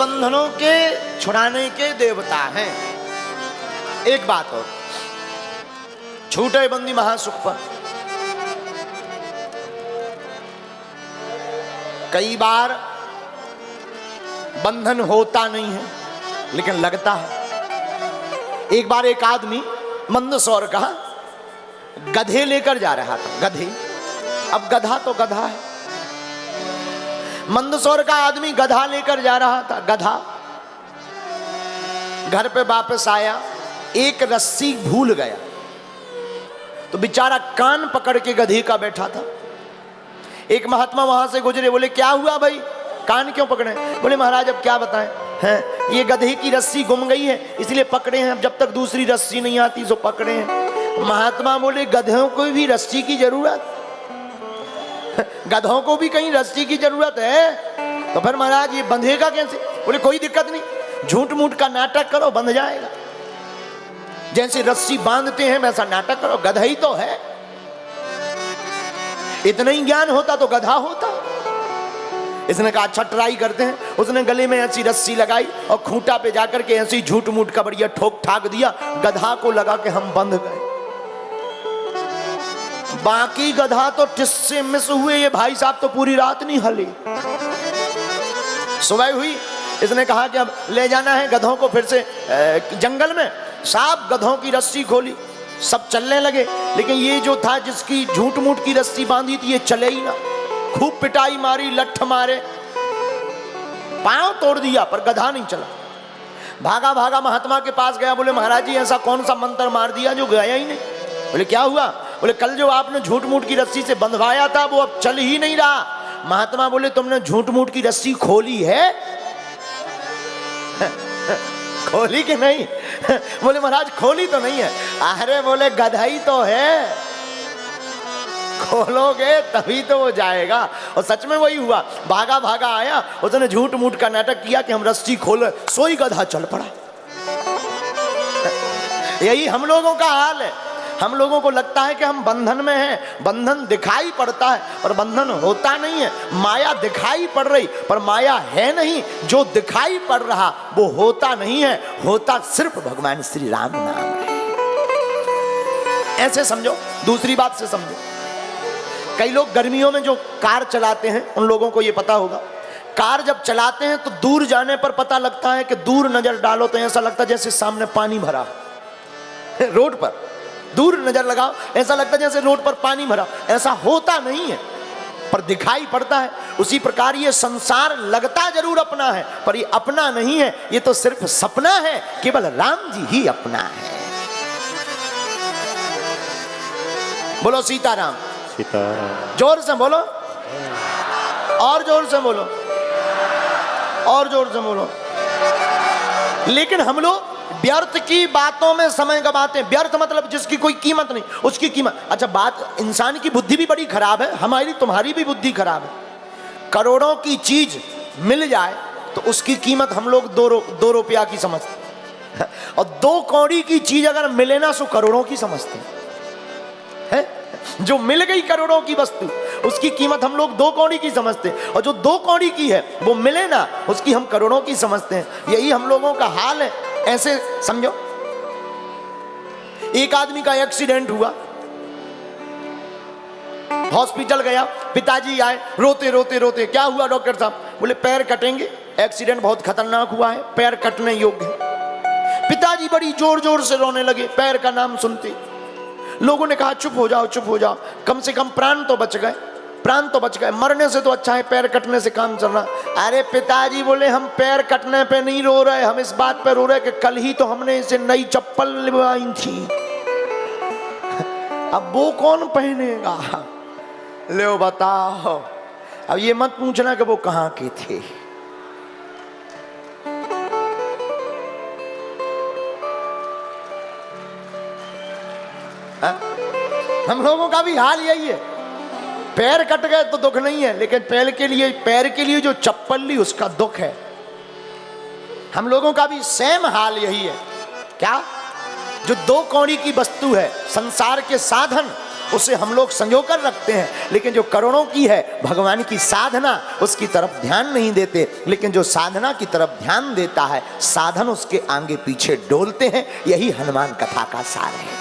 बंधनों के छुड़ाने के देवता हैं। एक बात और, छूटे बंदी महासुख पर। कई बार बंधन होता नहीं है लेकिन लगता है। एक बार एक आदमी मंदसौर का गधे लेकर जा रहा था, गधे। अब गधा तो गधा है। मंदसौर का आदमी गधा लेकर जा रहा था, गधा। घर पे वापस आया, एक रस्सी भूल गया तो बेचारा कान पकड़ के गधे का बैठा था। एक महात्मा वहां से गुजरे, बोले क्या हुआ भाई, कान क्यों पकड़े? बोले महाराज अब क्या बताएं, हैं ये गधे की रस्सी गुम गई है इसलिए पकड़े हैं, अब जब तक दूसरी रस्सी नहीं आती तो पकड़े हैं। महात्मा बोले गधों को भी रस्सी की जरूरत, गधों को भी कहीं रस्सी की जरूरत है? तो फिर महाराज ये बंधेगा कैसे? बोले कोई दिक्कत नहीं, झूठ मूठ का नाटक करो बंध जाएगा। जैसे रस्सी बांधते हैं वैसा नाटक करो, गधा ही तो है। इतना ही ज्ञान होता तो गधा होता। इसने कहा अच्छा ट्राई करते हैं। उसने गले में ऐसी रस्सी लगाई और खूंटा पे जाकर के ऐसी झूठ मूठ का बढ़िया ठोक ठाक दिया, गधा को लगा के हम बंध गए। बाकी गधा तो टिस से मिस हुए, ये भाई साहब तो पूरी रात नहीं हले। सुबह हुई, इसने कहा कि अब ले जाना है गधों को फिर से जंगल में। साहब गधों की रस्सी खोली, सब चलने लगे, लेकिन ये जो था जिसकी झूठ मूठ की रस्सी बांधी थी ये चले ही ना। खूब पिटाई मारी, लठ मारे, पांव तोड़ दिया पर गधा नहीं चला। भागा भागा महात्मा के पास गया, बोले महाराज जी ऐसा कौन सा मंत्र मार दिया जो गया ही नहीं? बोले क्या हुआ? बोले कल जो आपने झूठ मूठ की रस्सी से बंधवाया था वो अब चल ही नहीं रहा। महात्मा बोले तुमने झूठ मूठ की रस्सी खोली है? खोली कि नहीं? बोले महाराज खोली तो नहीं है। अरे बोले गधाई तो है, खोलोगे तभी तो वो जाएगा। और सच में वही हुआ, भागा भागा आया, उसने झूठ मूठ का नाटक किया कि हम रस्सी खोले, सोई गधा चल पड़ा। यही हम लोगों का हाल है। हम लोगों को लगता है कि हम बंधन में हैं, बंधन दिखाई पड़ता है पर बंधन होता नहीं है। माया दिखाई पड़ रही पर माया है नहीं, जो दिखाई पड़ रहा वो होता नहीं है, होता सिर्फ भगवान श्री राम नाम है। ऐसे समझो। दूसरी बात से समझो, कई लोग गर्मियों में जो कार चलाते हैं उन लोगों को ये पता होगा, कार जब चलाते हैं तो दूर जाने पर पता लगता है कि दूर नजर डालो तो ऐसा लगता है जैसे सामने पानी भरा रोड पर। दूर नजर लगाओ ऐसा लगता है जैसे रोड पर पानी भरा, ऐसा होता नहीं है पर दिखाई पड़ता है। उसी प्रकार ये संसार लगता जरूर अपना है पर ये अपना नहीं है, ये तो सिर्फ सपना है, केवल राम जी ही अपना है। बोलो सीताराम। सीताराम। जोर से बोलो, और जोर से बोलो, और जोर से बोलो। लेकिन हम लोग व्यर्थ की बातों में समय गवाते हैं। व्यर्थ मतलब जिसकी कोई कीमत नहीं, उसकी कीमत। अच्छा बात, इंसान की बुद्धि भी बड़ी खराब है, हमारी तुम्हारी भी बुद्धि खराब है। करोड़ों की चीज मिल जाए तो उसकी कीमत हम लोग दो रुपया की समझते हैं, और 2 कौड़ी की चीज अगर मिले ना सो करोड़ों की समझते हैं। जो मिल गई करोड़ों की वस्तु उसकी कीमत हम लोग 2 कौड़ी की समझते हैं, और जो 2 कौड़ी की है वो मिले ना उसकी हम करोड़ों की समझते हैं। यही हम लोगों का हाल है। ऐसे समझो, एक आदमी का एक्सीडेंट हुआ, हॉस्पिटल गया, पिताजी आए रोते रोते रोते, क्या हुआ डॉक्टर साहब? बोले पैर कटेंगे, एक्सीडेंट बहुत खतरनाक हुआ है, पैर कटने योग्य है। पिताजी बड़ी जोर जोर से रोने लगे पैर का नाम सुनते। लोगों ने कहा चुप हो जाओ, चुप हो जाओ, कम से कम प्राण तो बच गए, प्राण तो बच गए, मरने से तो अच्छा है पैर कटने से काम चल रहा। अरे पिताजी बोले हम पैर कटने पे नहीं रो रहे, हम इस बात पे रो रहे कि कल ही तो हमने इसे नई चप्पल लिवाई थी, अब वो कौन पहनेगा? ले बताओ। अब ये मत पूछना कि वो कहां के थे। हम लोगों का भी हाल यही है। पैर कट गए तो दुख नहीं है, लेकिन पैर के लिए जो चप्पल ली उसका दुख है। हम लोगों का भी सेम हाल यही है। क्या? जो 2 कौड़ी की वस्तु है, संसार के साधन, उसे हम लोग संजो कर रखते हैं, लेकिन जो करोड़ों की है भगवान की साधना, उसकी तरफ ध्यान नहीं देते। लेकिन जो साधना की तरफ ध्यान देता है, साधन उसके आगे पीछे डोलते हैं। यही हनुमान कथा का सार है।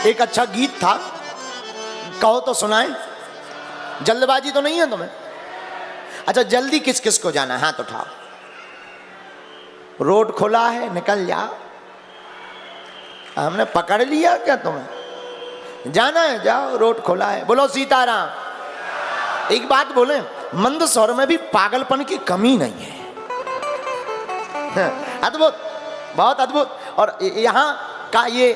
एक अच्छा गीत था, कहो तो सुनाए। जल्दबाजी तो नहीं है तुम्हें? अच्छा, जल्दी किस किस को जाना है? हाथ उठाओ। रोड खुला है, निकल जाओ। हमने पकड़ लिया क्या तुम्हें? जाना है, जाओ, रोड खुला है। बोलो सीताराम। एक बात बोले, मंद स्वर में भी पागलपन की कमी नहीं है। अद्भुत, बहुत अद्भुत। और यहाँ का ये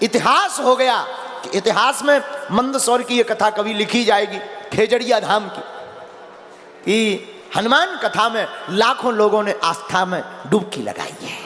इतिहास हो गया कि इतिहास में मंद स्वर की ये कथा कभी लिखी जाएगी, खेजड़िया धाम की, कि हनुमान कथा में लाखों लोगों ने आस्था में डुबकी लगाई है।